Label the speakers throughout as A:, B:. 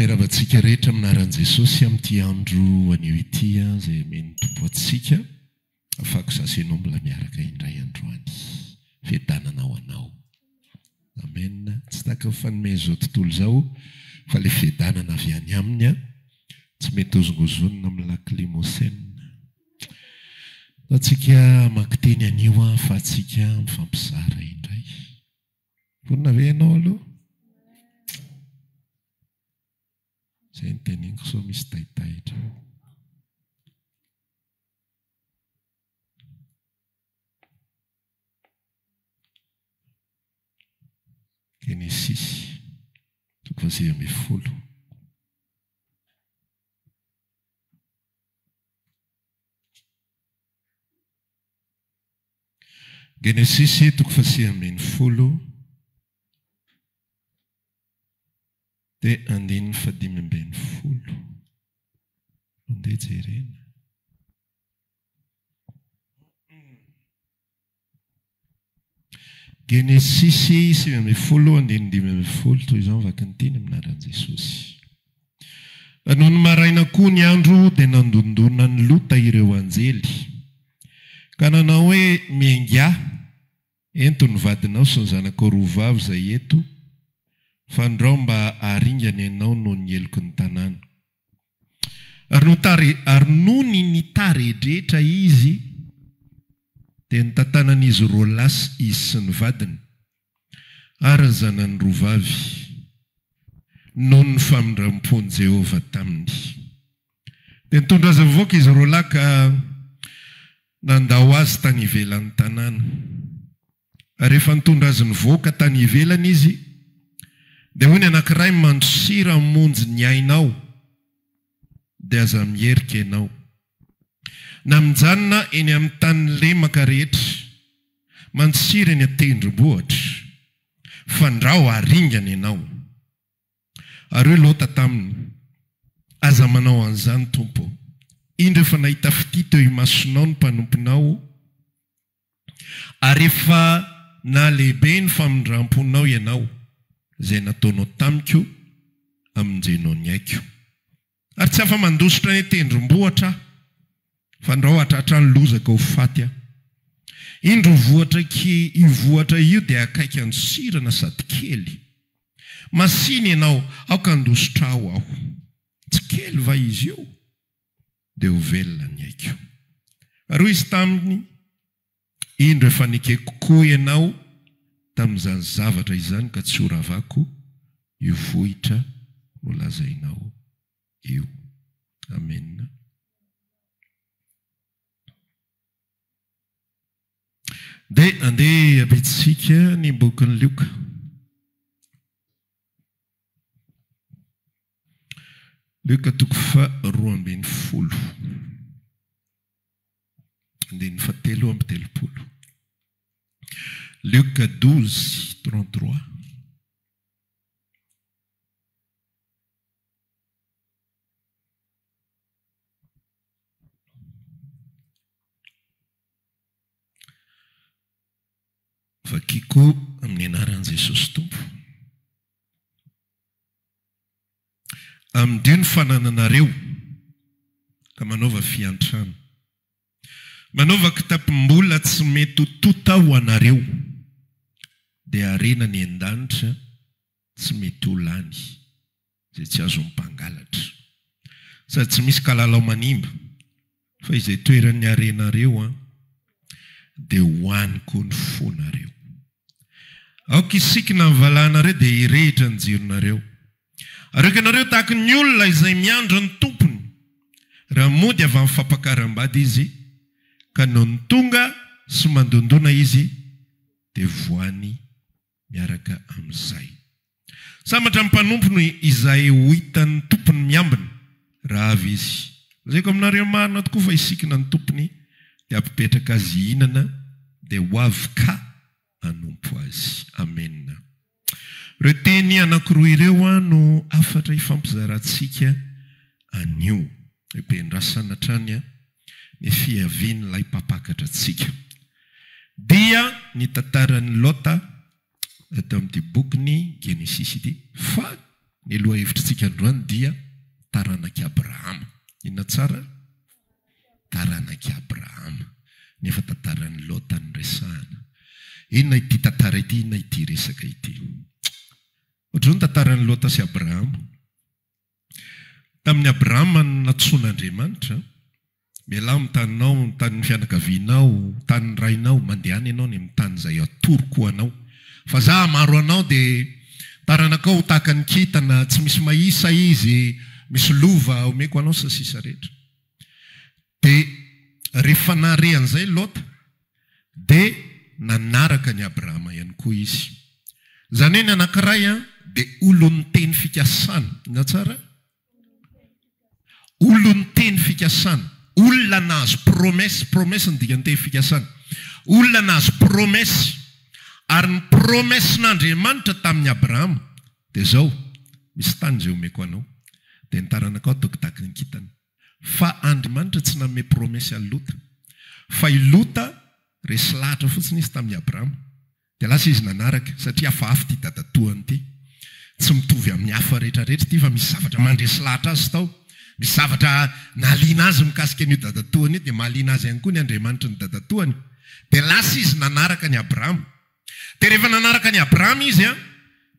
A: meravantsika rehetra aminaran'i Jesosy amin'ity andro anio ity izay meny tompo antsika afaka sasy ianao mbola miaraka indray androany fiadanana ho anao. Amen. Tsy taka mifanome izao tontolo izao fa ilay fiadanana avy any aminy tsy mety ozongozonina amin'ny lac Limousin. Atsika makiteny anio fa atsika mifampizara indray. Vonina ve ianao aloha? Izay nyteneniko sao misy taitaitra. Genesis 3:10. Genesis 3:10 dia 5:10. Onde jerena. Genesis 5:10 toy izao vaky ny teny aminaran'i Jesosy. Noho ny maraina koa ny andro dia nandondona ny Lota ireo anjely. Ka nanao hoe miainga ento ny vadinao sy ny zanakao roavavy izay eto, fandrao mba haringana ianao noho ny heloky ny tanàna. Ary noho ny taredretra izy dia nitantanan'izy roa lasy izy sy ny vadiny ary ny zanany roavavy noho ny famindram-pon'i Jehova taminy. Dia nitondra azy avoaka izy roa lahy ka nandao azy tany ivelan'ny tanàna. Rehefa nitondra azy nivoaka tany ivelany izy dia hoy ny anankiray mandrosira monjy ny ainao dia aza mierika ianao. Na mijanona eny amin'ny tany lemaka rehetra, mandrosira eny an-tendrombohitra, fandrao haringana ianao. Ary hoe Lota taminy, aza manao an'izany Tompo. Indro efa nahita fity teo imasonao ny mpanomponao, ary efa nalehibe ny famindram-ponao ianao, izay nataonao tamiko amin'izay ny aiko. Ary tsy afa mandositra ny tendrombohitra, fandrao hatratra ny lozaka ho faty. Indro vohatra io dia akaiky andosirana sady kely. Masiny ianao, aoka andositra aho. Tsy kely va izy io? Dia ho velona ny aiko. Ary hoy izy taminy, indro efa nikeko kokoa ianao tamin'izany zavatra izany ka tsy horavako, io vohitra no lazainao io. Amen. Dia andeha abetsika ny bokin'ny Luka. Luka 2:12. Andeha ny 7:30. Luka 12:33. Vakiko amin'ny anaran'i Jesosy Tompo. Amin'io ny fanananareo ka manaova fiantrano. Manaova kitapim-bola tsy mety ho tota ho anareo, dia arena ny an-danitra tsy mety ho lany, izay tsy azo mpangalatra. Sady tsy misy kalalao manimba, fa izay toeran'ny arenareo dia hoaniko ny fonareo. Aoka isikina ny valanareo dia hirehitra ny jironareo. Areo ianareo tahaka ny olona izay miandro ny tompony, raha mody avy amin'ny fampakaram-bady izy, ka no ny tonga sy mandondona izy dia voany miaraka amin'izay. Sambatra ny mpanompony izay ho hitan'ny tompony miambina raha avy izy. Zay ko aminareo marina tokoa fa isikina ny tompony dia ampipetraka azy hihinana dia ho avy ka hanompo azy. Amen. Ireo teny anankiroa ireo no afatra ifampizarantsika anio. Ipendrasana hatrany ny fiavian'ilay mpapakatra antsika. Dia ny tantaran'ny Lota eto amin'ity boky ny Genesis ity. Fa ny aloha hevitrintsika androany dia taranaky Abrahama. Inona tsara? Taranaky Abrahama. Nefa tantaran'ny Lota ny resahana. Inona ity tantara ity, inona ity resaka ity? Ohatrany tantaran'ny Lota sy Abrahama. Tamin'ny Abrahama natsoan'Andriamanitra, mialao amin'ny taninao, ny tanin'ny fianakavianao, tanin'ny rainao, mandehany ianao ny amin'ny tany izay atoroko anao. Fa za maro anao dia taranakao tahaka ny kintana, tsy misy mahisa izy, misy lova omeko anao sa sisa rehetra. Dia rehefa nahare an'izay Lota, dia nanaraka ny Abrahama ihany koa izy. Zany hoe ny anankiray dia olon'ny teny fikasana. Na tsara? Olon'ny teny fikasana. Olona nahazo promesy, promesy ny dikany teny fikasana. Olona nahazo promesy. Ary ny promesin'Andriamanitra tamin'ny Abrahama dia zao, misy tany izay omeko anao. Dia ny taranakao ataoko tahaka ny kintana. Fa Andriamanitra tsy nanome promesy an'i Lota. Fa i Lota resy lahatra fotsiny izy tamin'ny Abrahama. Dia lasa izy nanaraka satria hafahafa ity dadatoany ity. Tsy mitovy amin'ny hafa rehetrarehetra ity fa misy zavatra mandresy lahatra azy tao. Misy zavatra nahaliana azy mikasika an'io dadatoany io dia mahaliana azy ihany koa ny Andriamanitra ny dadatoany. Dia lasa izy nanaraka ny Abrahama. Dia rehefa nanaraka ny Abrahama izy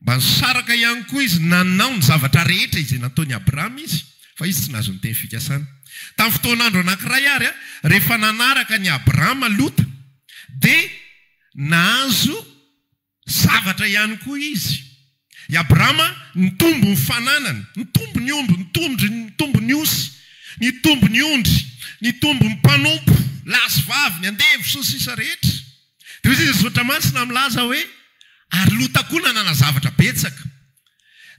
A: mba nisaraka ihany koa izy nanao ny zavatra rehetra izay nataony Abrahama izy. Fa izy tsy nahazo ny teny fikasana. Tamin'ny fotoan'andro anankiray ary rehefa nanaraka ny Abrahama Lota, dia nahazo zavatra ihany koa izy. I Abrahama nitombo ny fananany, nitombo ny omby, nitombo ny osy, nitombo ny ondry, nitombo ny mpanompo, lasy vavy, ny andevo sy sisa rehetra. Dia izy zotra masina milaza hoe ary Lota koa nanana zavatra betsaka.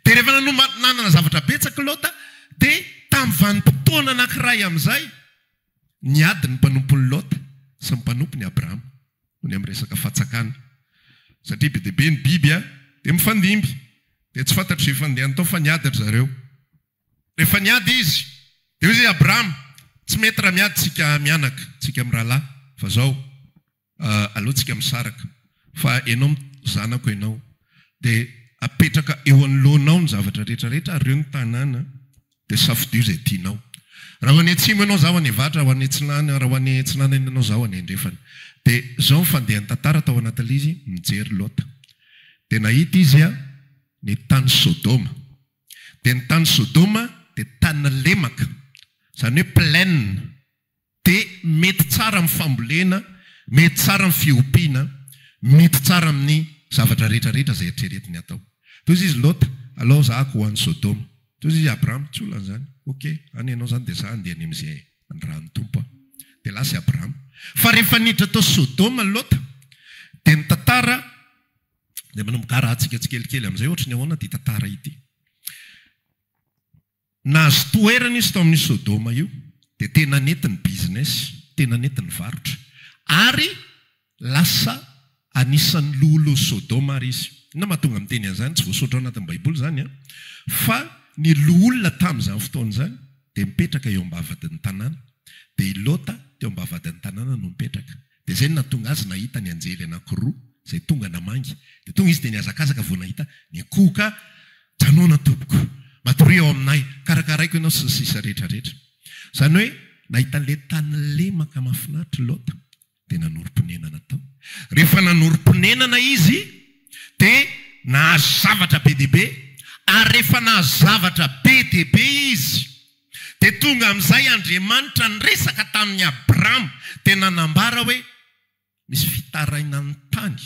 A: Dia rehefa nanana zavatra betsaka Lota, dia tamin'ny vanim-potoana anankiray amin'izay niady ny mpanompon'ny Lota sy ny mpanompon'ny Abrahama ny amin'ny resaka fahatsakana. Satria be dia be ny biby dia mifandimby. Dia tsy fantatro izay fandehany tao fa niady ry zareo. Rehefa niady izy, dia izy Abrahama, tsy mety raha miady tsika mianaka, tsika mirahalahy, fa zao alohantsika misaraka. Fa ianao zanako ianao, dia apetraka eo anoloanao ny zavatra rehetrarehetra ary eo ny tanàna, dia safidio izay tianao. Raha ho any atsimo ianao zaho any avatra, raha ho any atsinana, raha ho any atsinana ianao zaho any andrefana. Dia zao ny fandehany tantara tao anatin'ilay izy mijery Lota. Dia nahita izy ny tany Sodoma. Dia ny tany Sodoma dia tany lemaka, izany hoe plaine. Dia mety tsara amin'ny fambolena, mety tsara amin'ny fiompiana, mety tsara amin'ny zavatra rehetrarehetra izay eritreretiny atao. Toy izy Lota, alao zahako ho an'ny Sodoma. Toy izy Abrahama, tsy olana zany. Okey, any ianao zany dia zah andeha any amin'izay andrahan'ny tompo. Dia lasa Abrahama. Fa rehefa niditra tao Sodoma Lota, dia ny tantara dia manomboka rahantsika tsikelikely amin'izay ohatra ny ahoana ity tantara ity. Nahazo toerana izy tao amin'ny Sodoma io, dia tena netiny business, tena netiny varotra. Ary lasa anisan'ny lolo Sodoma ary izy. Inona mahatonga amin'ny teny an'izany, tsy voasoratra ao anatin'ny Baiboly izany fa ny loolona tamin'izany fotoana izany dia mipetraka eo am-bavadin'ny tanàna. Dia i Lota teo am-bavadin'ny tanàna no mipetraka. Dia izay nahatonga azy nahita ny anjely anankiroa izay tonga namangy. Dia tonga izy dia niazakazaka vao nahita ny koka, janoana tompoko, matory ao aminay, karakaraiko ianao sy sisa rehetrarehetra. Izany hoe nahita an'ilay tany lemaka mahafinaritra Lota, dia nanorom-ponenana tao. Rehefa nanorom-ponenana izy dia nahazo zavatra be dia be. Ary rehefa nahazo zavatra be dia be izy, dia tonga amin'izay Andriamanitra niresaka tamin'ny Abrahama dia nanambara hoe misy fitaraina ny tany.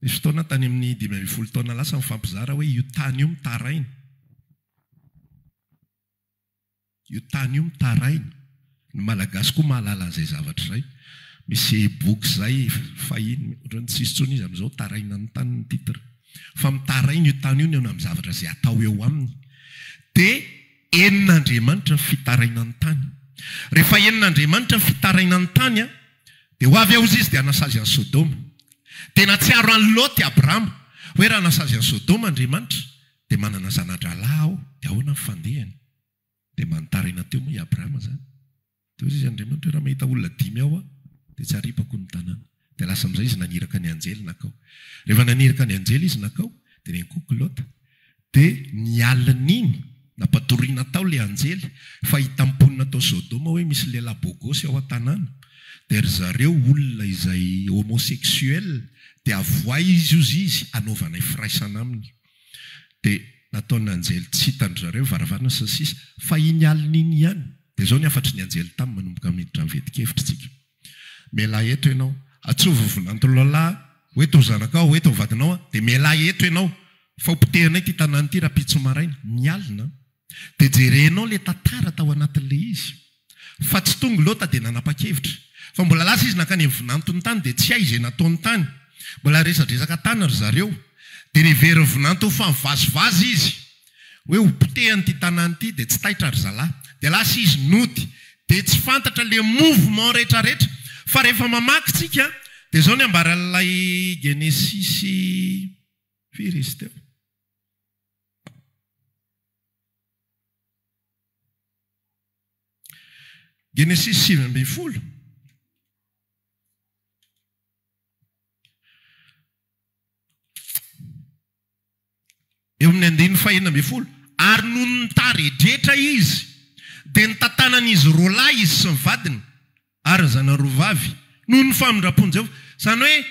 A: Misy fotoana tany amin'ny 20 taona lasa mifampizara hoe io tany io mitaraina. Io tany io mitaraina. Ny Malagasy koa mahalala an'izay zavatra izay. Misy boky izay fahiny, ohatrany tsisy tsony izy amin'izao taraina ny tany ny titra. Fa mitaraina io tany io ny amin'ny zavatra izay atao eo aminy. Dia enin'Andriamanitra ny fitaraina ny tany. Rehefa enin'Andriamanitra ny fitaraina ny tany dia ho avy aozy izy dia anasazy an'i Sodoma. Dia natsiaro an'i Lota Abrahama hoe raha anasazy an'i Sodoma Andriamanitra dia manana zanadralahy aho, dia ahoana ny fandehany. Dia manotaraina teo moa i Abrahama zany. Dia izy Andriamanitra raha mahita olona 5 aho dia tsy haripako ny tanàna. Dia lasa amin'izay izy naniraka ny anjely nakao. Rehefa naniraka ny anjely izy nakao dia ninkoko Lota. dia nialin'iny nampatoriana tao le anjely fa hitamponina tao Sodoma hoe misy lehilahy bogosy ao an-tanàna. Dia ry zareo olona izay homosexuel dia avoay izy anaovana ifiraisana aminy. Dia nataony anjely tsy hitandry zareo varavarana sy sisa fa iny alin'iny ihany. Dia zao ny afatry ny anjely tamin'ny manomboka miditra mivedikevitra tsika. Mialahy eto ianao, atsovy volan'antolalahy, hoe tao zanakao, hoe tao vadinao, dia mialahy eto ianao, fa hopitehanay ty tanàny ity raha pitso maraina, mialina. Dia jerenao le tantara tao anatin'le izy. Fa tsy tonga loata dia nanapa-kevitra. Fa mbola lasa izy nakany amin'ny vinantony tany dia tsy hay izay nataony tany. Mbola resadresaka tany ry zareo. Dia reveriny vinanto ho fa mivazivazy izy. Hoe hopitehany ty tanàny ity dia tsy taitra ry zalahy. Dia lasa izy nody. Dia tsy fantatra le mouvement rehetrarehetra. Fa rehefa mamaky tsika dia zao ny ambaran'ilay Genesisy firy izy teo. Genesisy 7:10. Eo amin'ny 9:11. Ary noho nitaredretra izy dia nitantanan'izy roalahy izy sy ny vadiny ary ny zanaroavavy noho ny famindrapony Jehovah. Zany hoe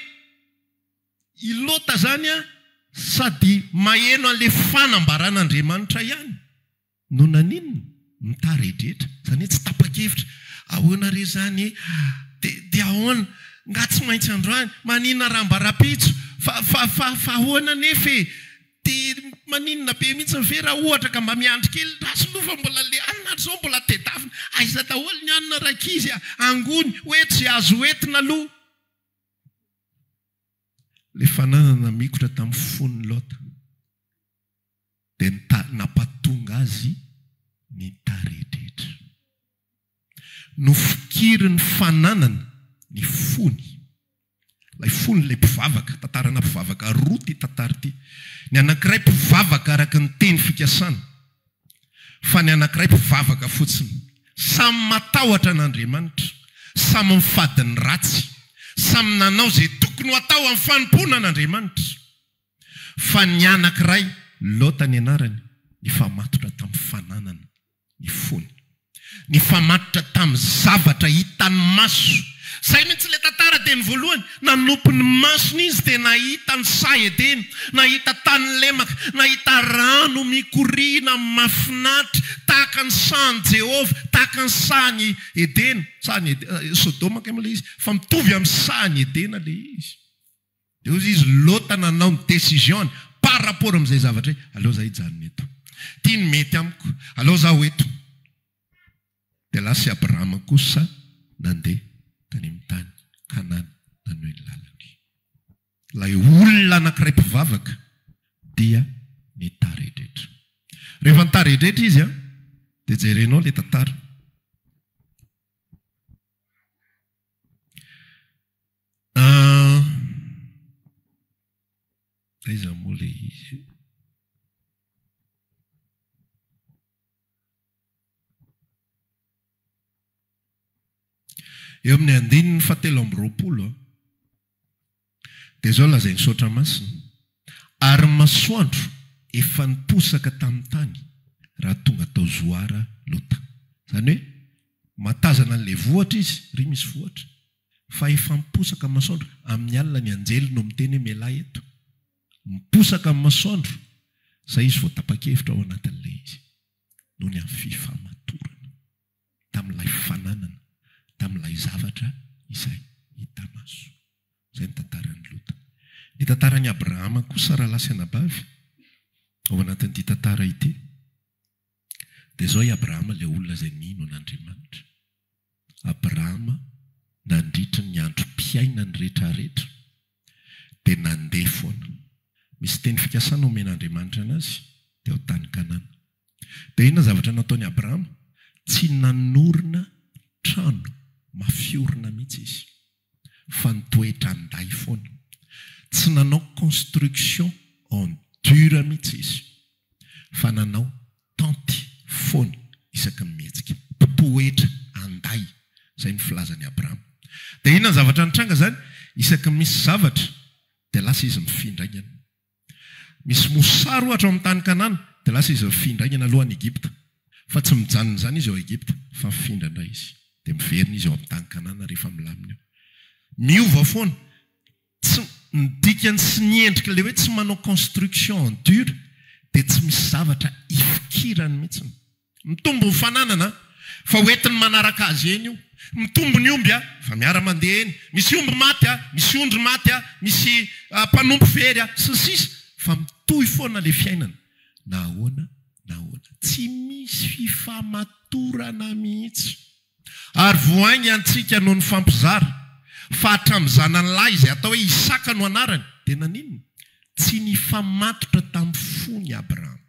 A: ilota zany sady maheno an'le fanambaran'Andriamanitra ihany no naninona nitaredretra. Zany hoe tsy tapa-kevitra. Ahoana re zany dia ahoana nga tsy maintsy androany maninona raha-mbarapitso fa ahoana nefa dia maninona be mihitsy ny fe raha ohatra ka mba miandry kely rasolofa mbola le anina zao mbola tedavina aiza daholo ny anina rakizy angony hoe tsy azo entina aloha. Le fananana mikotra tamin'ny fon'ny Lota dia nampatonga azy nitaredretra. Nofikiriny fananana ny fony. Ilay fony ilay mpivavaka, tantarana mpivavaka roa ty tantara ty. Ny anankiray mpivavaka araka ny teny fikasana. Fa ny anankiray mpivavaka fotsiny. Samy matahotra an'Andriamanitra, samy mifady ny ratsy, samy nanao izay tokony ho atao amin'ny fanompona an'Andriamanitra. Fa ny anankiray, Lota ny anarany, nifamatotra tamin'ny fananana ny fony. Nifamatotra tamin'ny zavatra hitany maso. Zay mihitsy le tantara teny voalohany, nanompo ny masony izy dia nahita ny say edeny, nahita tany lemaka, nahita rano mikoriana mafinatra tahaka ny sahany Jehova, tahaka ny sahany Edena, sahany Sodoma kay moa le izy, fa mitovy amin'ny sahany Edena le izy. Dia izy Lota nanao ny décision par rapport amin'izay zavatra hoe aleo zaho hijanona eto. Tiany mety amiko, aleo zaho eto. Dia lasa Abrahama kosa nandeha tany amin'ny tany Kanana nanohy ny lalany. Ilay olona anankiray mpivavaka dia nitaredretra. Rehefa nitaredretra izy dia jerenao le tantara. Aiza moa le izy? Eo amin'ny 17:20 dia zao lazainy saotra masina. Ary masoandro efa niposaka tamin'ny tany raha tonga tao zoara Lota. Zany hoe matazana an'ilay vohatra izy, ry misy vohatra. Fa efa miposaka masoandro amin'ny alina ny anjely no miteny hoe mialahy eto. Miposaka amin'ny masoandro, izay izy vao tapa-kevitra ao anatin'ilay izy. Noho ny amin'ny fifamatorana tamin'ilay fananana, tamin'ilay zavatra izay hita maso. Izay ny tantaran'ny Lota. Ny tantaran'ny Abrahama kosa raha lasa anabavy ao anatin'ity tantara ity. Dia zao i Abrahama ilay olona izay nino an'Andriamanitra. Abrahama nandritra ny androm-piainany rehetrarehetra dia nandeha foana. Misy teny fikasana omen'Andriamanitra anazy dia ao tany Kanana. Dia inona zavatra nataony Abrahama? Tsy nanorina trano mafiorina mihitsy izy, fa nitoetra anday foana. Tsy nanao construction en dur mihitsy izy, fa nanao tanty foana isaky ny mihetsika, toetra anday. Izay ny filazany Abrahama. Dia inona zavatra nitranga zany? Isaky misy zavatra dia lasa izy mifindra aingana. misy mosary ohatra amin'ny tany Kanana dia lasa izy mifindra agny alohan'ny Egypta. Fa tsy mijanona zany izy ao Egypta, fa mifindra indray izy. Dia miverina izy ao amin'ny tany Kanana rehefa milamina eo. Miova foana. Tsy midikany sy ny endrika ilay hoe tsy manao construction en dur dia tsy misy zavatra ifikirany mihitsiny. Mitombo mifananana fa hoentiny manaraka azy eny io. Mitombo ny omby fa miara-mandeha eny. Misy omby maty misy ondry maty misy mpanompo very sy sisa fa mitohy foana ilay fiainana. Nahoana. Tsy misy fifamatorana mihitsy. Ary voaigny antsika noho ny fampizara fa hatramin'izanany lahy izay atao hoe Isaka no anarany dia naninona? Tsy nifamatotra tamin'ny fony Abraham.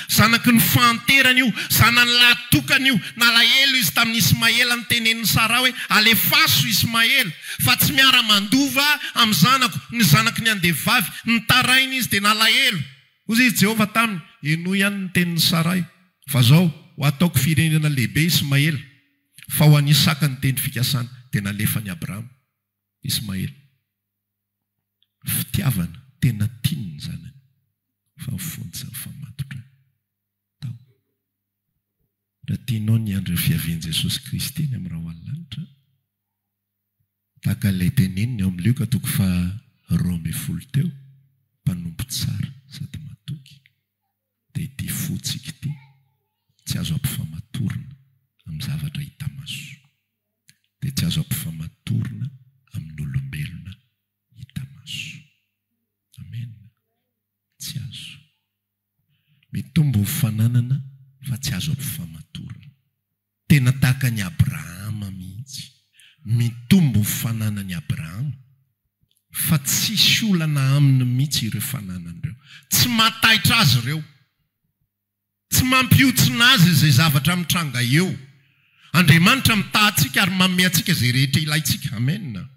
A: Zanaky ny fahanterany io, zanany lahatokany io, nalahelo izy tamin'ny Ismaela ny tenenin'ny Sara hoe alefaso Ismaela, fa tsy miara-mandova amin'ny zanako, ny zanaky ny andevavy, ny tarainy izy dia nalahelo. Hozy izy Jehova taminy, eno ihany ny tenin'ny Sarai, fa zao ho ataoko firenena lehibe Ismaela, fa ho an'ny Isaka ny teny fikasana dia nalefa ny Abraham Ismaela. Fitiavana tena tiany zanany, fa fontsy famatotra. Raha tianao ny andro fiavian'i Jesosy Kristy eny amin'ny rahaoalanitra, tahaka ilay teneniny ao amin'ny Luka 12 teo, mpanompo tsara sady matoky, dia ity fotsika ity tsy azo ampifamatorina amin'ny zavatra hita maso, dia tsy azo ampifamatorina amin'ny olombelona hita maso. Amen. Tsy azo. Mitombo mifananana fa tsy azo ampifamatorina. Tena tahaka ny Abrahama mihitsy. Mitombo mifananany Abrahama fa tsisy olana aminy mihitsy ireo fananan'ireo. Tsy mataitra azy ireo. Tsy mampiotsina azy izay zavatra mitranga eo. Andriamanitra mitahantsika ary manome antsika izay rehetra ilaintsika. Amen.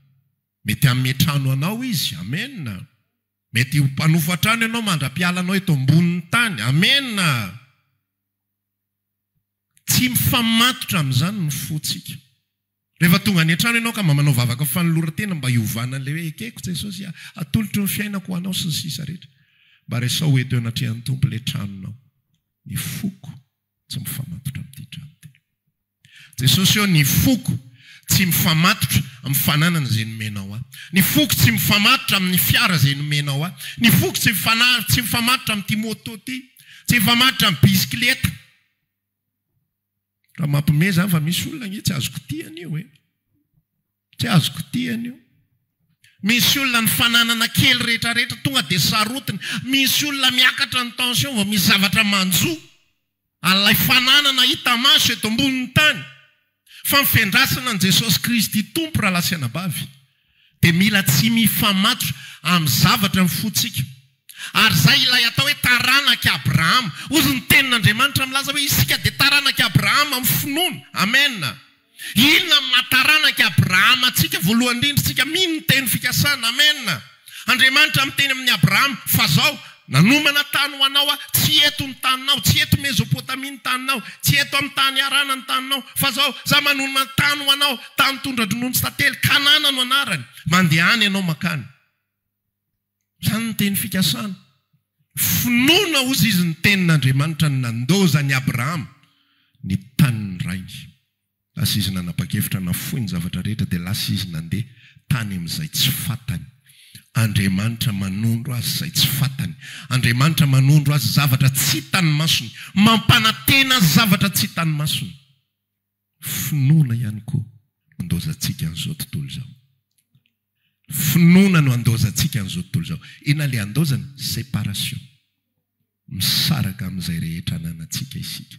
A: Mety hanome trano anao izy. Amen. Mety mpanofo trano ianao mandra-piala anao eto ambonin'ny tany. Amen. Tsy mifamatotra amin'izany ny fotsika. Rehefa tonga ny an-trano ianao ka manao vavaka fanoloran-tena mba hiovana ilay hoe ekeko Jesosy atolotro ny fiainako ho anao sy ny sisa rehetra. Mba resao eto anatrehan'ny tompo ilay tranonao. Ny foko tsy mifamatotra amin'ity trano ity. Jesosy eo ny foko tsy mifamatotra amin'ny fananana izay nomenao ahy. Ny foko tsy mifamatotra amin'ny fiara izay nomenao ahy. Ny foko tsy mifamatotra amin'ity moto ity. Tsy mifamatotra amin'ny bisikileta. Raha mampime zany fa misy olona ny tsy azoko tiany io tsy azoko tiany io. Misy olona ny fananana kely rehetrarehetra tonga dia sarotiny. Misy olona miakatra ny tension vao misy zavatra manjo. Alay fananana hita maso eto ambonin'ny tany. Fa mifendrasana an Jesosy Kristy tompo raha lasiana bavy dia mila tsy mifamatotra amin'ny zavatra mifotsika. Ary zay ilay atao hoe taranaka Abrahama. Ozy ny tenin'Andriamanitra milaza hoe isika dia taranaka Abrahama amin'ny finoana. Amen. Inona mahataranaka Abrahama atsika voalohany indrindra tsika mino ny teny fikasana. Amen. Andriamanitra miteny amin'ny Abrahama fa zao nanomana tany ho anao tsy eto ny taninao, tsy eto Mesopotamia ny taninao, tsy eto amin'ny tany Arana ny taninao, fa zao za manonona tany ho anao, tany tondra-dronono sy tantely, Kanana no anarany. Mandehany ianao makany. Zany ny teny fikasana. Finoana ozy izy ny tenin'Andriamanitra ny nandoza ny Abrahama ny tanin'ny rainy. Lasa izy nanapa-kevitra nafoy ny zavatra rehetra dia lasa izy nandeha tany amin'izay tsy fatany. Andriamanitra manondro azy izay tsy fatany. Andriamanitra manondro azy zavatra tsy hitany masony. Mampanantena azy zavatra tsy hitany masony. Finoana ihany koa andozantsika an'izao tontolo izao. Finoana no andozantsika an'izao tontolo izao. Ina ilay andozana? Séparation. Misaraka amin'izay rehetra ananantsika isika.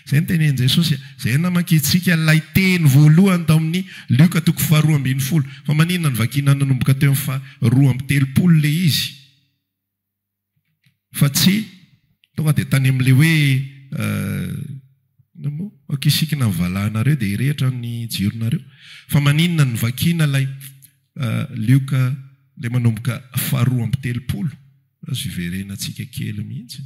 A: Izay ny tenenin Jesosy. Izay namakitsika ilay teny voalohany tao amin'ny Luka 12:20. Fa maninona ny vakina nanomboka teo amin'ny 2:30 ilay izy. Fa tsy tonga dia tany amin'ilay hoe akisikina ny valahanareo dia hirehitra ny jironareo. Fa maninona ny vakina ilay Luka ilay manomboka 2:30. Azo iverenantsika kely mihitsy.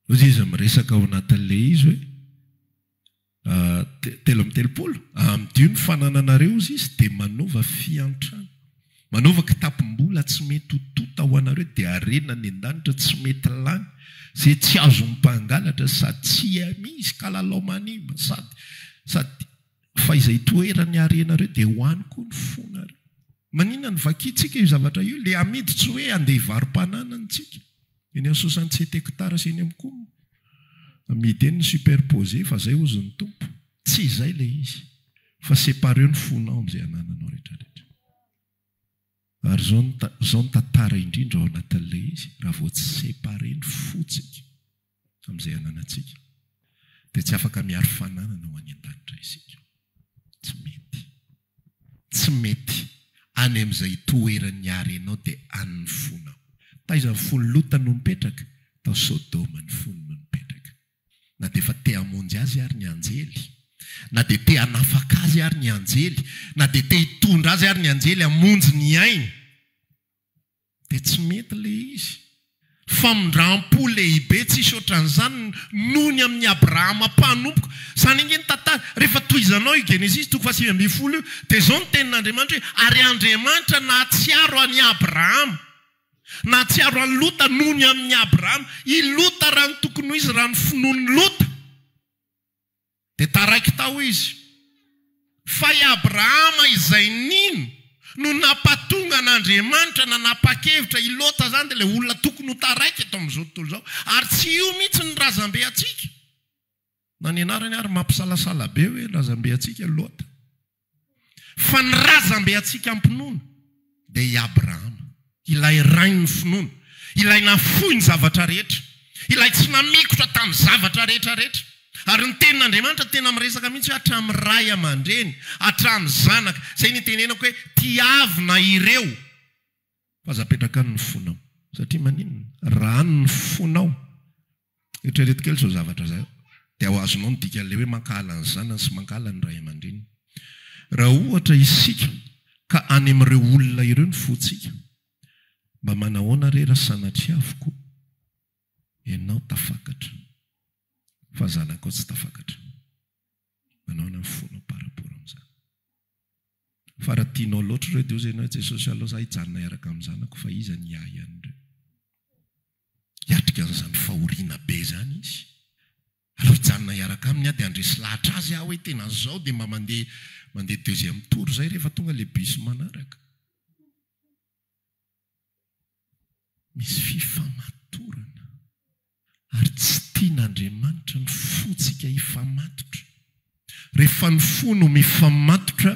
A: Ozy izy miresaka ao anatin'ilay izy hoe 3:30. Amin'ny ny fanananareo izy dia manova fiantrano. Manaova kitapom-bola tsy mety ho tota ho anareo dia arena ny an-danitra tsy mety lany zay tsy azo mpangalatra sady tsy misy kalalao manimba sady fa izay toerany arenareo dia hoany koa ny fonareo. Manina ny vakitsika io zavatra io le amiditsy hoe andeha hivarom-pananantsika eny amin'ny 67 hectara sy eny amin'ny komo amidy eny ny superposé fa zay ozy ny tompo. Tsy izay le izy fa sépareo ny fonao amin'izay anananao rehetrarehetra. Ary zao ny tantara indrindra ao anatin'le izy raha vao tsy sépare ny fotsika amin'izay ananantsika dia tsy afaka miaro fananana ho any an-danitra isika. Tsy mety any amin'izay toerany arenao dia any ny fonao. Taiza ny fony Lota no mipetraka tao Sodoma ny fony no mipetraka. Na dia efa te hamonjy azy ary ny anjely, na dia te hanafaka azy ary ny anjely, na dia te hitondra azy ary ny anjely hamonjy ny ainy, dia tsy mety le izy. Famondram-po lehibe tsisy ohatran'izany nohony amin'ny Abrahama mpanompoko. Zany ingeny tantara rehefa tohizanao io Genesis 5:20 dia zao ny tenin'Andriamanitra hoe ary Andriamanitra nahatsiaro an'i Abrahama, nahatsiaro an'i Lota nohony amin'ny Abrahama. I Lota raha ny tokony ho izy raha ny finoan'ny Lota dia taraiky tao izy. Fa i Abrahama izay nino no nampatonga an'Andriamanitra nanapa-kevitra i Lota zany dia ilay olona tokony ho taraiky eto amin'izao tontolo izao. Ary tsy io mihitsy ny razambe atsika. Na ny anarany ary mampisalasala be hoe razambe atsika Lota. Fa ny razambe atsika ampinoana dia i Abrahama, ilay rainy finoana, ilay nafoy ny zavatra rehetra, ilay tsy namikotra tamin'ny zavatra rehetrarehetra. Ary ny tenin'Andriamanitra tena miresaka mihitsy hoe hatramin'ny ray aman-dreny, hatramin'ny zanaka. Izay nitenenako hoe tiavina ireo fa zapetraka ny fonao. Satria maninona? Raha ny fonao. Eritrereto kely izao zavatra zay. Dia ho azonao ny dikan'ilay hoe mankala ny zanany sy mankala ny ray aman-dreny. Raha ohatra isika ka any amin'ireo olona ireo ny fontsika, mba manahoana re raha sanatria avokoa ianao tafakatra fa zanako tsy tafakatra. Manahoana ny fonao paraporo amin'izany. Fa raha tianao loatra ireo dia ianao Jesosy aloha za hijanona hiaraka amin'ny zanako fa iza ny ahy ihany ireo. Hiatrika an'izany fahoriana be zany izy. Aleo hijanona hiaraka aminy dia andresy lahatra azy aho hoe tena zao dia mba mandeha deuxième tour zay rehefa tonga le bus manaraka. Misy fifamatorana ary tsy tian'Andriamanitra ny fotsika hifamatotra. Rehefa ny fo no mifamatotra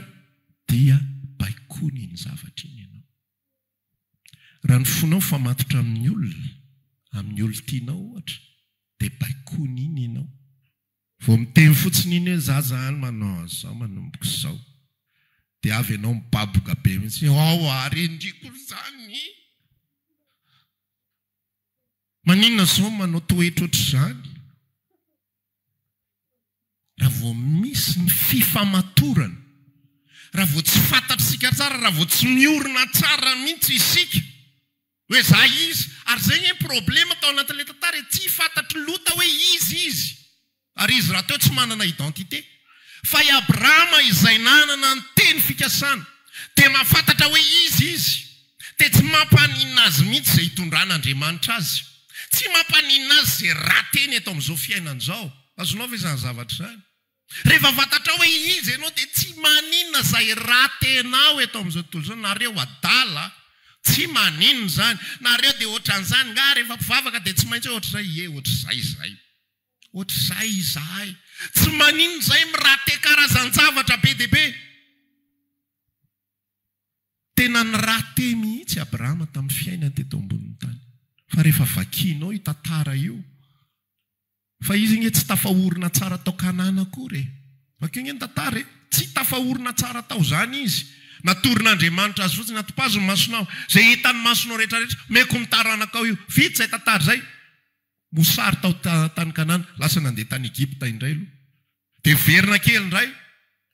A: dia baikony ny zavatra iny ianao. Raha ny fonao famatotra amin'ny olona tianao ohatra dia baikony iny ianao. Vao miteny fotsiny iny hoe zaza any manao zao manomboka izao dia avy ianao mibaboka be mihitsy ao ary endriko izany. Maninona zao manao toetra ohatr'izany? Raha vao misy ny fifamatorana, raha vao tsy fantatritsika tsara, raha vao tsy miorina tsara mihitsy isika hoe za izy. Ary zay ny problema tao anatin'ilay tantara, tsy fantatry Lota hoe izy. Ary izy raha teo tsy manana identité. Fa i Abrahama izay nanana ny teny fikasana dia mahafantatra hoe izy. Dia tsy mampanina azy mihitsy izay hitondran'Andriamanitra azy. Tsy mampanina azy izay rateny eto amin'izao fiainana izao. Azonao ve izany zavatra izany? Rehefa fantatra hoe izy ianao dia tsy maninona izay ratenao eto amin'izao tontolo izao. Nareo adala tsy maninona izany. Nareo dia ohatran'izany nga rehefa mpivavaka dia tsy maintsy hoe ohatr'izay ohatr'izay. Ohatr'izay izahay. Tsy maninona izay mirate karazan-javatra be dia be. Tena ny rate mihitsy Abrahama tamin'ny fiainany teto ambonin'ny tany. Fa rehefa vakianao io tantara io, fa izy iny tsy tafahorina tsara tao Kanana akory. Vakio iny tantara tsy tafahorina tsara tao zany izy. Natorin'Andriamanitra azy fotsiny natopazo ny masonao. Zay hitany masonao rehetrarehetra meko mitaranaka ao io. Vita izay tantara zay. Mosary tao tany Kanana, lasa nandeha tany Egypta indray aloha. Dia verina kely indray.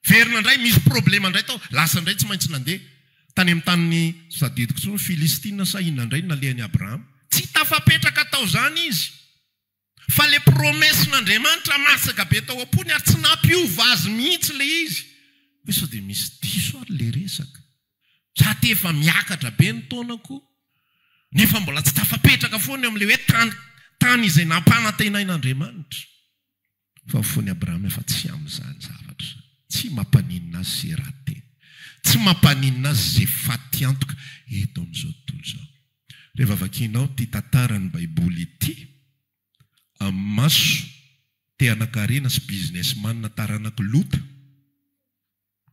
A: Verina indray misy problema indray tao. Lasa indray tsy maintsy nandeha. Tany amin'ny tany sadidiko tsony Filistina sa inona indray nalehan'i Abrahama. Tsy tafapetraka tao zany izy. Fa le promessin'Andriamanitra masaka be tao am-pony ary tsy nampiova azy mihitsy le izy. Hoe sao dia misy diso ary le resaka. Za ty efa miakatra be ny taonako nefa mbola tsy tafapetraka foana amin'ilay hoe tany izay nampanantenain'Andriamanitra. Fa fony Abrahama efa tsy amin'izany zavatra. Tsy mampaninina azy izay rahateny. Tsy mampaninina azy izay faty antoka eto amin'izao tontolo izao. Rehefa vakianao ty tantarany Baiboly ity, amin'ny maso te-anakarena sy businessman taranaka Lota.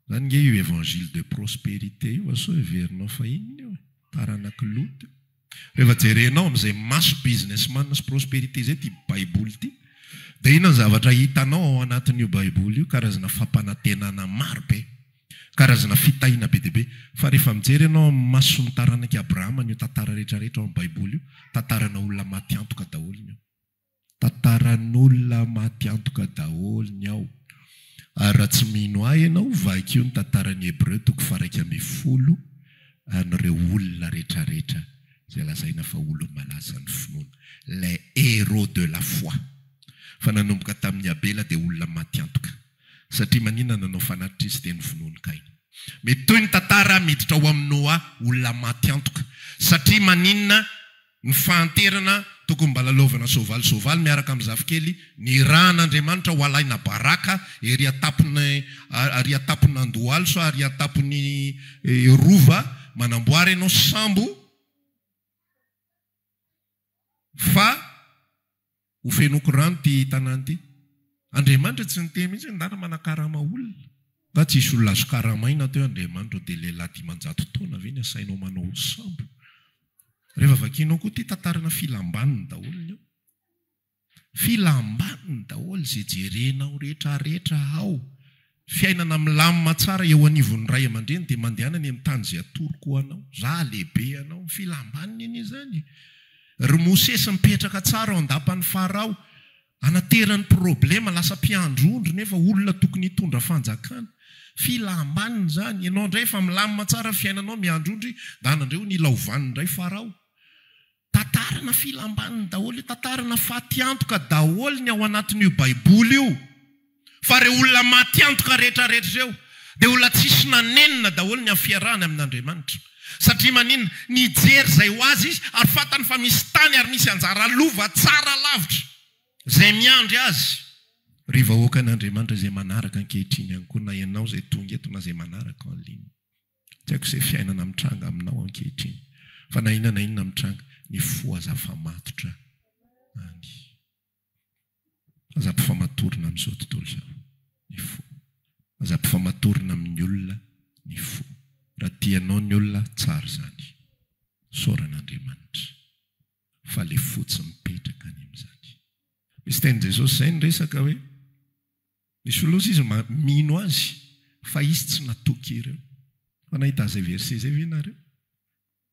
A: Zany nge io évangile de prospérité io aso everinao fa inona io taranaka Lota. Rehefa jerenao amin'izay maso businessman sy prospérité zay ty Baiboly ity, dia inona ny zavatra hitanao ao anatin'io Baiboly io? Karazana fampanantenana maro be, karazana fitahiana be dia be. Fa rehefa mijery ianao amin'ny maso ny taranaka Abrahama io tantara rehetrarehetra ao amin'ny Baiboly io, tantarana olona maty antoka daholiny ao. Tantaran'olona maty antoka daholiny ao. Ary raha tsy mino ahy ianao, vaky io ny tantaran'ny Hébreu 1:10 an'ireo olona rehetrarehetra izay lazaina fa olona malaza ny finoana, les héros de la foi. Fa nanomboka tamin'ny Abela dia olona maty antoka. Satria maninona nanao fanatitra izy teny finoan-kaina. Mety toy ny tantara miditra ao amin'ny Noa, olona maty antoka. Satria maninona ny fahanterana tokony mba lalaovana soavaly miaraka amin'ny zafikely, ny rahan'Andriamanitra ho alaina baraka, ery atapony Andohalo ary atapony Rova, manamboary ianao sambo fa ho fenoko rano ty tanàna ty. Andriamanitra tsy niteny mihitsy ndana manakarama olona. Fa tsisy olona azo karamaina teo Andriamanitra dia lehilahy 500 taona ve ny asainao manao sambo. Rehefa vakianao koa ty tantarana filambaniny daholiny ao. Filambaniny daholo izay jerenao rehetrarehetra ao. Fiainana milamina tsara eo anivon'ny ray aman-dreny dia mandehanany amin'ny tany izay atoroko anao. Za lehibe anao, filambaniny iny izany. Ry Mose sy mipetraka tsara ao an-dapan'ny Farao, anateran'ny problema, lasa mpiandrondro nefa olona tokony hitondra fanjakana. Filambaniny zany. Ianao indray efa milamina tsara fiainanao miandrondry, danandreo nilaovan'ny indray Farao. Tantarana filambaniny daholo, tantarana faty antoka daholo ny ao anatin'io Baiboly io. Fa reo olona maty antoka rehetrarehetra reo dia olona tsisy nanenina daholo ny amin'ny fiarahana amin'Andriamanitra. Satria maninona nijery izay ho azy izy ary fantany fa misy tany ary misy anjara lova tsara lavitra izay miandry azy. Ry vahoaka an'Andriamanitra izay manaraka ankehitriny ihany koa, na ianao izay tonga eto na izay manaraka ao alinina. Tsy haiko izay fiainana mitranga aminao ankehitriny. Fa na inona mitranga, ny fo aza famatotra any. Aza mpifamatorina amin'izao tontolo izao, ny fo. Aza mpifamatorina amin'ny olona, ny fo. Raha tianao ny olona, tsara izany. Soran'Andriamanitra. Fa ilay fo tsy mipetraka any amin'izany. Misy teny Jesosy izay niresaka hoe, misy olona izy mino azy, fa izy tsy natoky ireo. Fa nahita izay verset izay ve nareo?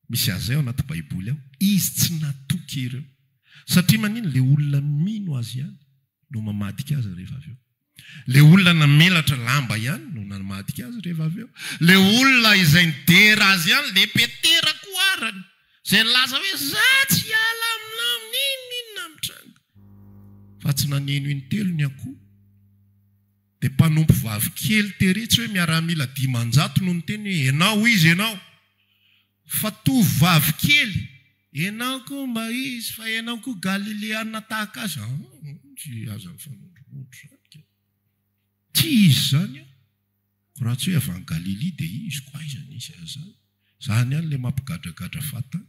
A: Misy azy ao anaty Baiboly ao, izy tsy natoky ireo. Satria maninona ilay olona mino azy ihany no mamadika azy rehefa avy eo. Ilay olona namelatra lamba ihany no namadika azy rehefa avy eo. Ilay olona izay nidera azy ihany, ilay petera koarany, izay nilaza hoe za tsy ala aminao ninona mitranga. Fa tsy naneno intelo ny akoho. Dia mpanompo vavy kely teretsy hoe miaramila 500 no niteny hoe enao izy enao. Fa tovavy kely, enao koa mba izy, fa enao koa Galileana tahaka azy. Tsy aza mifanondromondro zany. Tsy izy zany. Raha tsy hoe avy any Galilea dia izy koa izany izy azany. Zany ihany ilay mampigadragadra fatana.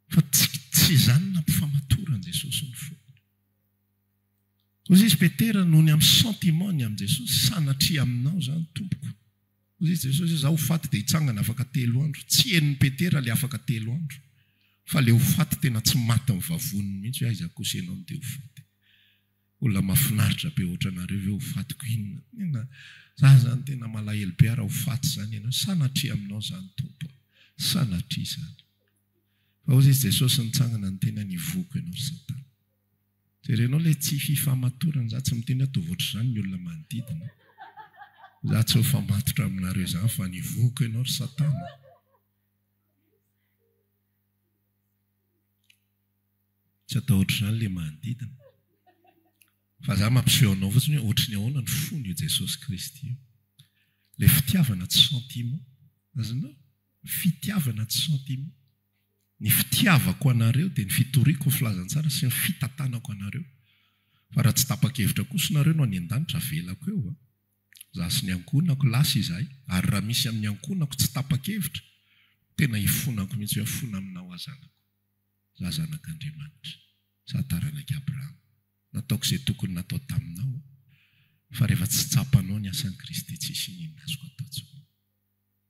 A: Fa tsy izany nampifamatorany Jesosy ny fo. Ozy izy petera noho ny amin'ny sentimony amin'ny Jesosy, sanatria aminao zany tompoko. Ozy izy Jesosy za ho faty dia hitsangana afaka 3 andro. Tsy hen'ny petera ilay afaka 3 andro. Fa ilay ho faty tena tsy maty amin'ny vavoniny mihitsy hoe aiza kosa ianao dia ho faty. Olona mahafinaritra be ohatranareo ve ho fatyko inona. Za zany tena malahelo be raha ho faty zany ianao. Sanatria aminao zany tompo. Sanatria zany. Fa ozy izy Jesosy nitsangana ny tena nivoko ianao Satana. Jerenao ilay tsy fifamatorana, za tsy miteny atao voatra izany ny olona manodidina. Za tsy ho famatotra aminareo izany fa nivoko ianao Satana. Tsy atao ohatr' izany ilay manodidina. Fa za mampiseho anao fotsiny hoe ohatry ny ahoana ny fony io Jesosy Kristy io. le fitiavana tsy sentiment azonao fitiavana tsy sentiment ny fitiavako anareo dia ny fitoriako filazantsara sy ny fitantanako anareo fa raha tsy tapa-kevitra kosinareo no any an-danitra velako eo za sy ny ankonako lasa izahay ary raha misy amin'ny ankonako tsy tapa-kevitra tena hifonako mihitsy hoe fona aminao azanako za zanak'Andriamanitra za taranaka Abrahama nataoko izay tokony natao taminao fa rehefa tsy tsapanao ny asan'i Kristy tsisy ninona azoko atao tsony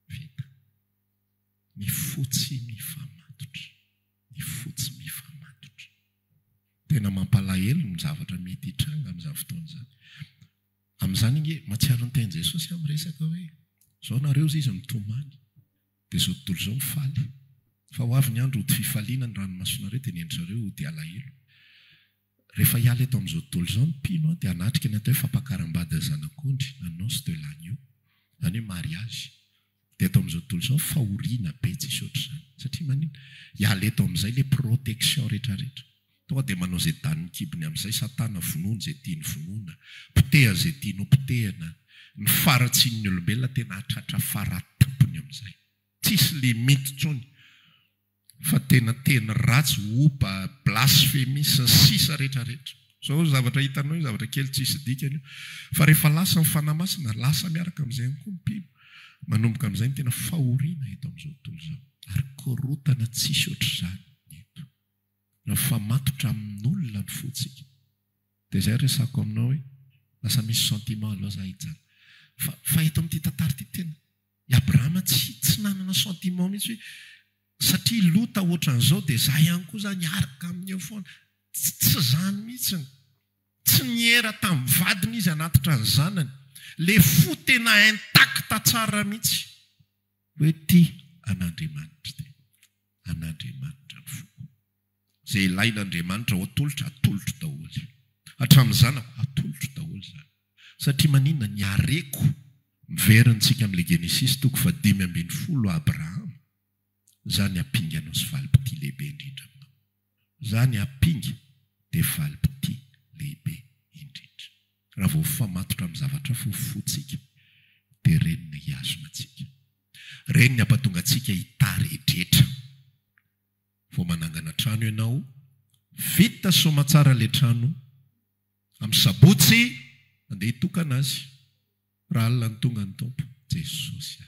A: vita ny fotsy mifamatotra ny fotsy mifamatotra tena mampalahelo ny zavatra mety hitranga amin'izany fotoana izany amin'izany inge matsiaro ny teny Jesosy amin'ny resaka hoe zao nareo izy mitomany dia zao tontolo izao mifaly fa ho avy ny andro ody fifaliana ny ranomasonareo dia nendrareo ody alahelo rehefa hiala eto amin'izao tontolo izao ny mpino dia anatrika ny atao hoe fampakaram-bady zanak'ondry na noce de l'agneau izany hoe mariage dia eto amin'izao tontolo izao fahoriana be tsisy ohatr'izany satria manina hiala eto amin'izay ilay protection rehetrarehetra tonga dia manao izay daniny kibony amin'izay satana vonoana izay tiany vonoana piteha izay tianao pitehana ny faratsin'ny olombelona tena hatratra faratampony amin'izay tsisy limity tsony fa tena ratsy opa blasphemy sy sisa rehetrarehetra zao zavatra hitanao io zavatra kely tsisy dikany io fa rehefa lasa ny fanamasina lasa miaraka amin'izay ihany koa mipimo manomboka amin'izay ny tena fahoriana eto amin'izao tontolo izao ary korotana tsisy ohatr'izany eto famatotra amin'olona ny fotsika dia izay resako aminao hoe lasa misy sentiment aloha za hijana fa eto amin'ity tantara ity tena i Abrahama tsy nanana sentiment mihitsy hoe satria lota ohatran'izao dia za ihany koa za niaraka amin'ny eo foana tsy zany mihitsy tsy niera tamin'ny vadiny izy anatitra ny zanany le fo tena intakta tsara mihitsy hoe ty an'Andriamanitra dia an'Andriamanitra ny foko izay ilain'Andriamanitra ho atolotra atolotro daholo hatramin'ny zanako atolotro daholo zany satria maninona ny areko miverintsika amin'ilay Genesis 5:10 Abrahama zany apinga anao sy valipiti lehibe indrindra aminao zany apinga dia valipiti lehibe indrindra raha vao famatotra amin'ny zavatra fotsika dia reniny hiazona antsika reniny ampatonga antsika hitarehetra vao manangana trano ianao vita soma tsara le trano amin'ny sabotsy andeha hitokana azy raha alina ny tonga ny tompo Jesosy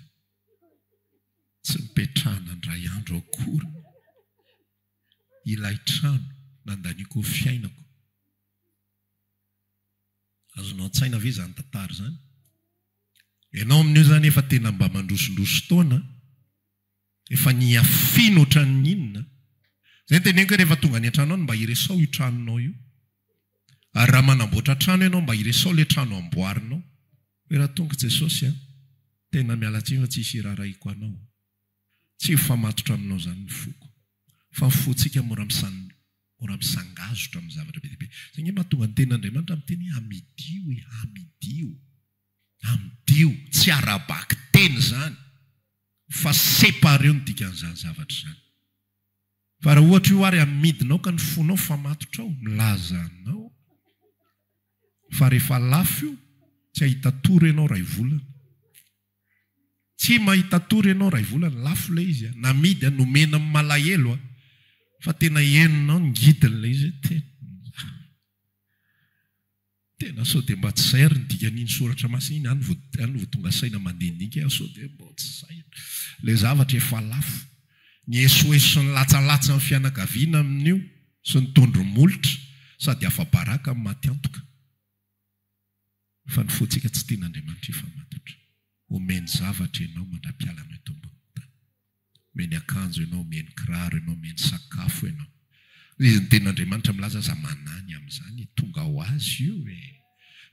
A: tsy mipetrahana ndray andro akory ilay trano nandaniako fiainako azonao an-tsaina ve zany tantara zany ianao amin'io zany efa tena mba mandrosondroso taona efa niafino ohatran'ny inona zay teneniko rehefa tonga any an-tranonao mba hiresao io tranonao io ary raha manamboatra trano ianao mba hiresao le trano amboarinao hoe raha tonga Jesosy tena mialatsiny fa tsisy iraharaiko anao tsy famatotra aminao zany ny foko fa fotsika mora misangazotra amin'ny zavatra be be zany mahatonga ny ten'Andriamanitra amin'ny teny amidio tsy arabaky teny zany fa séparé ny dikan'izany zavatra zany fa raha ohatra io ary amidinao ka ny fonao famatotra ao milazanao fa rehefa lafo io tsy ahita tory ianao ray volana tsy mahita tory ianao ray volana lafo le izy namidy nomena amin'ny malahelo fa tena henonao ngidiny le izy tena sao dia mba tsy zay ary ny dikan'iny soratra masina iny any vao tonga saina mandinika sao dia mba tsy zay le zavatra efa lafo ny esoeso sy ny latsalatsa amin'ny fianakaviana amin'io sy ny tondromolotra sady afa-baraka amin'ny maty antoka fa ny fotsika tsy tian'Andriamanitra ifamatotra omeny zavatra ianao mandra-pialana eto ambony tany omeny akanjo ianao omeny kiraro ianao omeny sakafo ianao izy ny ten'Andriamanitra milaza za manany amin'izany tonga ho azy io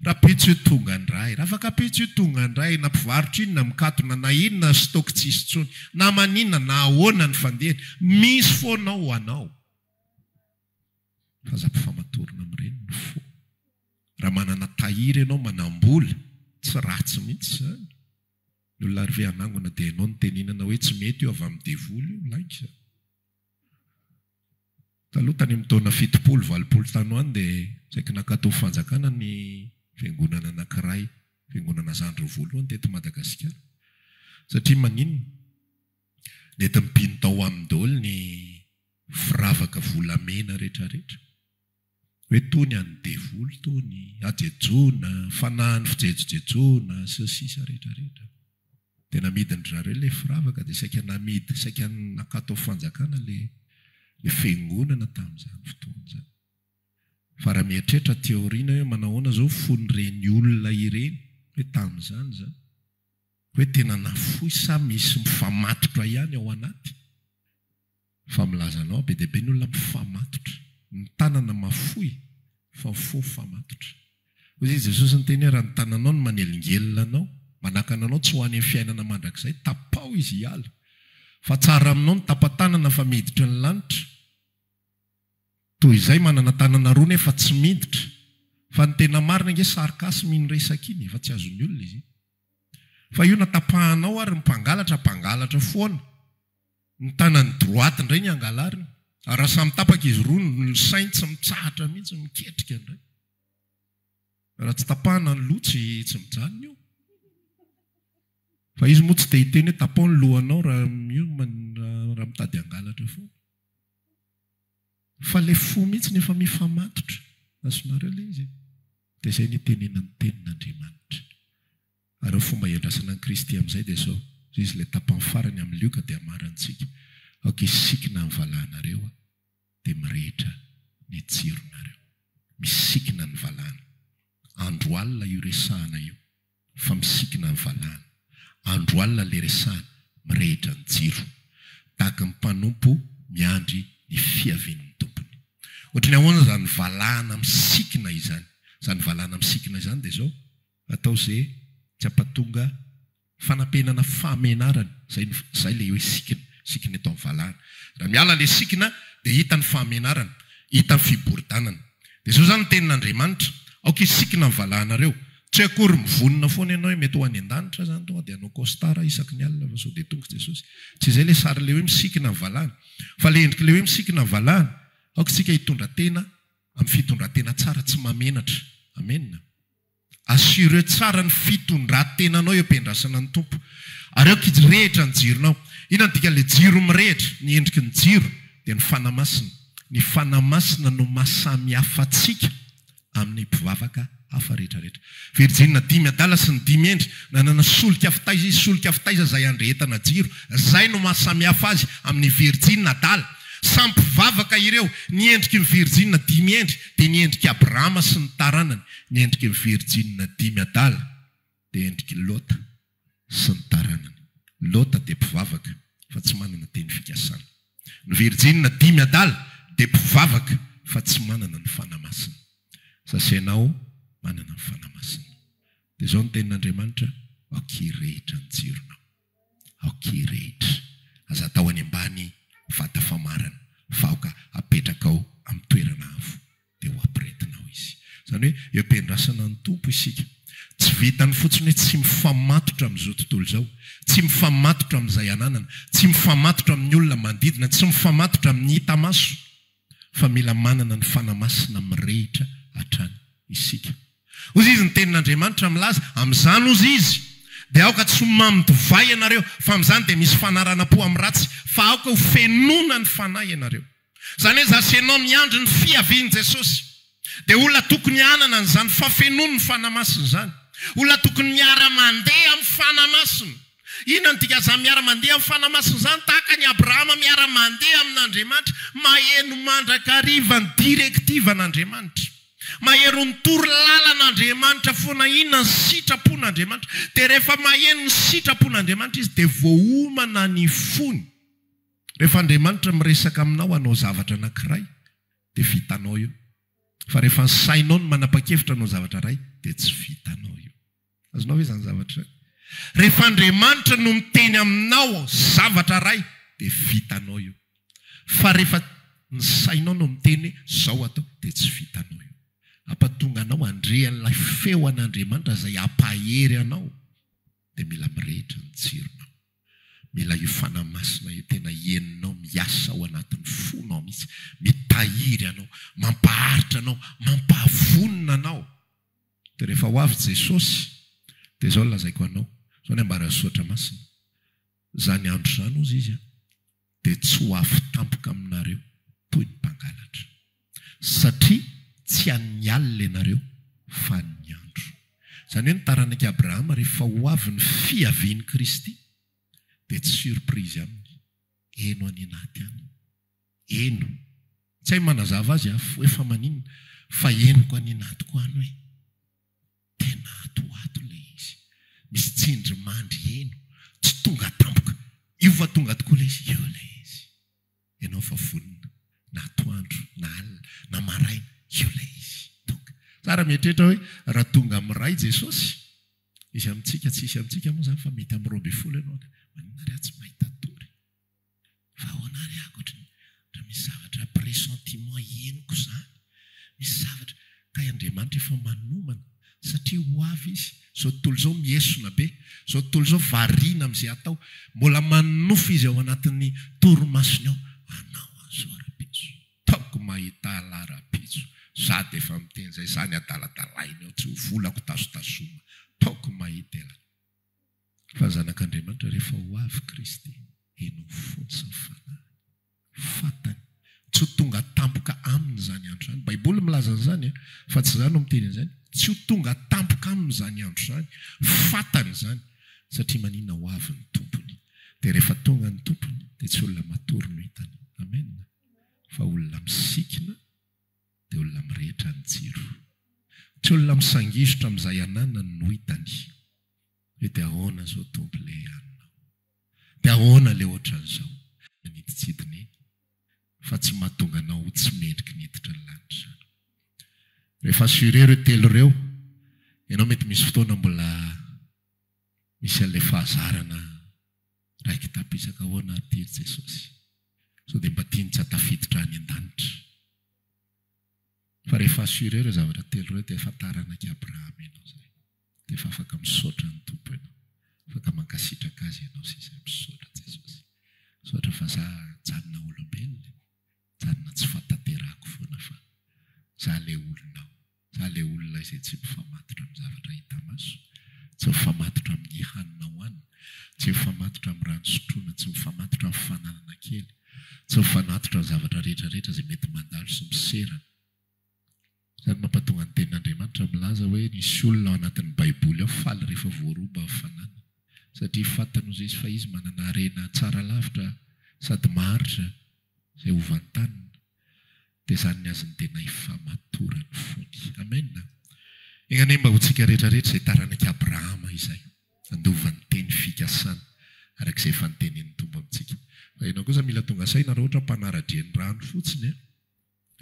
A: raha pitsy io tonga ndray raha afaka pitsy io tonga ndray na mpivarotra inona mikatona na inona stock tsisy tsony na maninona na ahoana ny fandehany misy foanao ho anao fa za mpifamatorina amin'ireny ny fo raha manana tahiry ianao manambola tsy ratsy mihitsy zany ny olona ary ve anangona dia ianao ny teninana hoe tsy mety io avy amin'ny devoly io laika taloha tany amin'ny taona 70-80 tano any dia saika nakatao fanjakana ny fiangonana anankiray fiangonana zandro voalohany teto Madagasikara. Satria maninona? Nety mipino tao amin'ny daholo ny firavaka volamena rehetrarehetra. Hoe tony any devoly, tony ajejona, fanahany fijejojejona, sisisa rehetrarehetra. Tena midiny zareo ilay firavaka dia saika namidy, saika nakatao fanjakana le fiangonana tamin'izany fotoana izany. Fa raha mieritreritra teoriana hoe manahoana izao fon'ireny olona ireny, hoe tamin'izany izany, hoe tena nafoy sa misy mifamatotra ihany ao anaty. Fa milazanao be dia be ny olona mifamatotra, ny tanana mafoy fa fo mifamatotra. Hoy izy Jesosy ny teny hoe raha ny tananao no manelingelina anao, manakana anao tsy ho any amin'ny fiainana mandrakizay, tapao izy hiala. Fa tsara aminao ny tapatanana fa miditra ny lanitra. Toy izay manana tanana roa nefa tsy miditra. Fa ny tena marina nge sarkasmy iny resaka iny, fa tsy azon'ny olona izy. Fa io natapahanao ary mpangalatra foana. Ny tanany droite indray ny angalariny. Ary raha samy tapaka izy roa ny sainy tsy mitsahatra mihitsy miketrika indray. Raha tsy tapahana ny loha tsy mijanona io. Fa izy moa tsy dia hiteny hoe tapao ny lohanao raha mitady angalatra foana. Fa le fo mihitsy nefa mifamatotra. Azonareo ilay izy. Dia izay ny tenenany tenin'Andriamanitra. Ary fomba iandrasana ny Kristy amin'izay dia izao. Izy ilay tapany farany amin'ny lioka dia amarantsika. Aoka isikina ny valahanareo dia mirehitra ny jironareo. Misikina ny valahana. Andro alina io resahana io. Fa misikina ny valahana. Andro alina ilay resahana mirehitra ny jiro. Tahaka ny mpanompo miandry ny fiavian'ny tompony. Ohatrany ahoana izany valahana misikina izany. Izany valahana misikina izany dia izao. Atao izay tsy ampatonga fanampenana famenarana. Izay ilay hoe sikina. Sikina eto amin'ny valahana. Raha miala ilay sikina dia hita ny famenarana. Hita ny fiboridanana. Dia izao izany tenin'Andriamanitra. Aoka isikina ny valahanareo. Tsy akory mivonina foana ianao mety ho any an-danitra zany tonga dia anao kostara isaky ny alina fa sao dia tonga Jesosy. Tsy izay ilay sary ilay hoe misikina ny valahana. Fa ilay endrika ilay hoe misikina ny valahana, aoka isika hitondra tena amin'ny fitondran-tena tsara tsy mamenatra. Amenina. Assure tsara ny fitondran-tenanao eo ampiandrasana ny tompo. Ary aoka rehitra ny jironao. Ina dika ilay jiro mirehitra, ny endriky ny jiro dia ny fanamasina. Ny fanamasina no mahasamihafa antsika amin'ny mpivavaka hafa rehetrarehetra. Virjina 5 adala sy ny 5 endry nanana solika fitaiza izy, solika fitaiza izay andrehetana jiro. Izay no mahasamihafa azy amin'ny virjina adala. Samy mpivavaka ireo, ny endriky ny virjina 5 endry dia ny endriky Abrahama sy ny taranany. Ny endriky ny virjina 5 adala dia endriky Lota sy ny taranany. Lota dia mpivavaka fa tsy manana teny fikasana. Ny virjina 5 adala dia mpivavaka fa tsy manana ny fanamasina. Sasenao manana ny fanamasina. Dia izao ny tenin'Andriamanitra, aokirehitra ny jironao. Aokirehitra. Aza atao any ambany vata famarana. Fa aoka apetraka ao amin'ny toerana avo. Dia ho ampirehetinao izy. Izany hoe eo ampiandrasana ny tompo isika. Tsy vitany fotsiny hoe tsy mifamatotra amin'izao tontolo izao. Tsy mifamatotra amin'izay ananana. Tsy mifamatotra amin'ny olona manodidina. Tsy mifamatotra amin'ny hita maso. Fa mila manana ny fanamasina mirehitra hatrany isika. Ozy izy ny tenin'Andriamanitra milaza, amin'izany ozy izy. Dia aoka tsy mamidivay ianareo, fa amin'izany dia misy fanarana-po amin'ny ratsy, fa aoka ho fenona ny fanahy ianareo. Izany hoe zasenao miandry ny fiavian'i Jesosy. Dia olona tokony hanana an'izany fafenona ny fanamasina izany. Olona tokony miara-mandeha amin'ny fanamasina. Inona ny dika miara-mandeha amin'ny fanamasina izany? Tahaka ny Abrahama miara-mandeha amin'Andriamanitra, maheno mandrakariva ny direktiva n'Andriamanitra. Maheno ny tory lalan'Andriamanitra foana, inona ny sitrapon'Andriamanitra. Dia rehefa maheno ny sitrapon'Andriamanitra izy dia voaomana ny fony. Rehefa Andriamanitra miresaka aminao hanao zavatra anankiray dia vitanao io. Fa rehefa ny sainao no manapa-kevitra hanao zavatra iray dia tsy vitanao io. Azonao hoe izany zavatra. Rehefa Andriamanitra no miteny aminao zavatra iray dia vitanao io. Fa rehefa ny sainao no miteny zao atao dia tsy vitanao io. Ampatonga anao andrehan'ilay feo an'Andriamanitra izay ampahery anao. Dia mila mirehitra ny jironao. Mila io fanamasina io tena heninao miasa ao anatin'ny fonao mihitsy. Mitahiry anao, mampaharitra anao, mampahavonina anao. Dia rehefa ho avy Jesosy, dia zao lazaiko anao zao ny ambara soatra masina zany andro zany ozy izy dia tsy ho afy tampoka aminareo toy ny mpangalatra satria tsy any alina ianareo fa ny andro. Zany hoe ny taranaka Abrahama rehefa ho avy ny fiavian'i Kristy dia tsy surprise aminy, eno any anaty any, eno tsy hay manazava azy hoe fa maninona fa enoko any anatiko any hoe tena atoato le izy, misy tsindry mandry eno, tsy tonga tampoka io fa tonga tokoa le izy, eo le izy ianao fa vonina na atoandro na alina na maraina, io le izy tonga. Tsara mietrehitra hoe raha tonga amiray Jesosy izy amintsika tsisy amintsika moa zany fa mety amin'ny 12 ianao manina ry tsy mahita tory fa ahoana ry akotrany raha misy zavatra pressentiment eniko zany, misy zavatra ka Andriamanitra efa manomana satria ho avy izy zao tontolo zao miesona be, zao tontolo zao variana amin'izay atao, mbola manofy izy ao anatin'ny torimasony ao, anao an'izao rapitso taoko mahita alarapitso za dia efa miteny zay zany adaladalaina ao tsy ho volako tasotasoma taoko mahita ela fa zanak'Andriamanitra rehefa ho avy Kristy eno fotsy ny fanahy fatany tsy ho tonga tampoka aminy zany andro zany. Baiboly milaza an'izany fa tsy zany no miteny an'izany, tsy ho tonga tampoka aminy zany andro zany, fatany zany satria manina ho avy ny tompony dia rehefa tonga ny tompony dia tsy olona matory no hitany. Amen. Fa olona misikina dia olona mirehetra ny jiro, tsy olona misangisotra amin'izay ananany no hitany hoe dia ahoana zao tompo le anao, dia ahoana le ohatran'izao nititsidiny eny, fa tsy mahatonga anao tsy mendriky niditra ny lanitra. Rehefa assuré ireo telo ireo, ianao mety misy fotoana mbola misy an'ilay fahazarana raiky tapisaka ahoana aty Jesosy sao dia mba tiany tsy hatafiditra any an-danitra. Fa rehefa assuré ireo zavatra telo ireo dia efa taranaka Abrahama ianao zay, dia efa afaka misaotra ny tompo ianao, afaka mankasitraka azy ianao sy izay misaotra Jesosy. Misaotra fa za janona olombelona, janona tsy fataterako foana fa za le olonao, za le olona izay tsy mifamatotra amin'ny zavatra hita maso, tsy mifamatotra amin'ny hanina hohanina, tsy mifamatotra amin'ny rano sotroina, tsy mifamatotra amin'ny fananana kely, tsy mifamatotra amin'ny zavatra rehetrarehetra izay mety mandalo sy miserana. Zany mampatonga ny tenin'Andriamanitra milaza hoe nisy olona ao anatin'ny Baiboly ao faly rehefa voaroba amin'ny fananana satria fantany ho izy fa izy manana harena tsara lavitra sady maharitra izay hovantanina, dia zany ny azony tena ifamatorany fony. Amen. Engany mba ho tsika rehetrarehetra izay taranaka Abrahama izay andova ny teny fikasana arak'izay efa nytenen'ny Tompo amintsika. Fa ianao kosa mila tonga saina raha ohatra mpanara-drian'ny rano fotsiny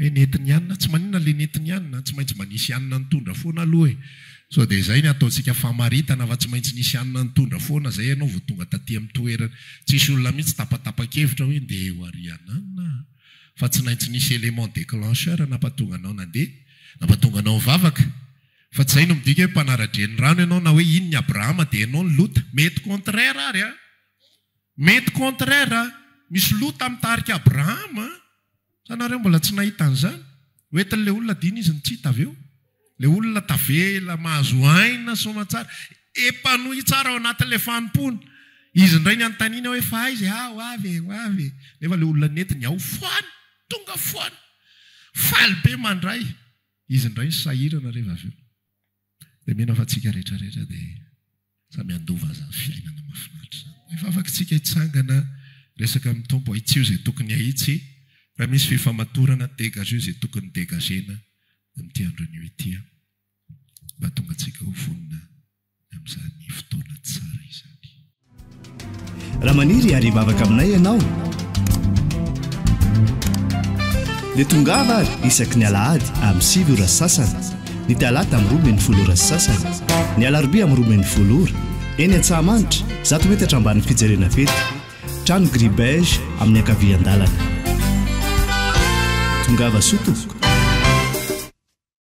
A: nentin'ny hanina, tsy manina le nentin'ny hanina, tsy maintsy mba nisy hanina nitondra foana aloha so dia izay ny ataontsika famaritana fa tsy maintsy nisy hanina nitondra foana zay ianao vao tonga taty amin'ny toerana, tsisy olona mihitsy tapatapa-kevitra hoe ndeha ho arianana, fa tsy maintsy nisy élément déclencheur nampatonga anao nandeha, nampatonga anao mivavaka. Fa tsy zay no midika hoe mpanara-drian'ny rano ianao na hoe iny ny Abrahama dia ianao ny Lota. Mety contraire ary mety contraire misy Lota amin'ny tarika Abrahama. Sanareo mbola tsy nahita an'izany hoetin'ilay olona diny izy ny tsy hita avy eo, le olona tavela mahazo aina somatsara epanohy tsara ao anatin'ilay fanompona, izy indray ny anontaniana hoe fa izy ho avy nefa le olona netiny ao foany, tonga foany faly be mandray, izy indray ny sahirana rehefa avy eo. Dia mena fa tsika rehetrarehetra dia samy andova zany fiainana mahafinaritra. Efa afaka tsika hitsangana resaka amin'ny Tompo ahitsio izay tokony ahitsy, raha misy fifamatorana dégage izay tokony dégagena amin'ity andron'io ity, mba tonga antsika ho vonona amin'izany fotoana tsara izany.
B: Raha maniry ary mivavaka aminay ianao dia tongava ary isaky ny alahady amin'ny 7 ora sasany, ny talata amin'ny 12 ora sasany, ny alarobia amin'ny 12 ora, eny Antsahamanitra 100 metatra ambany fijerena fety, trano Gribege amin'ny ankavian-dalana. Tongava soto.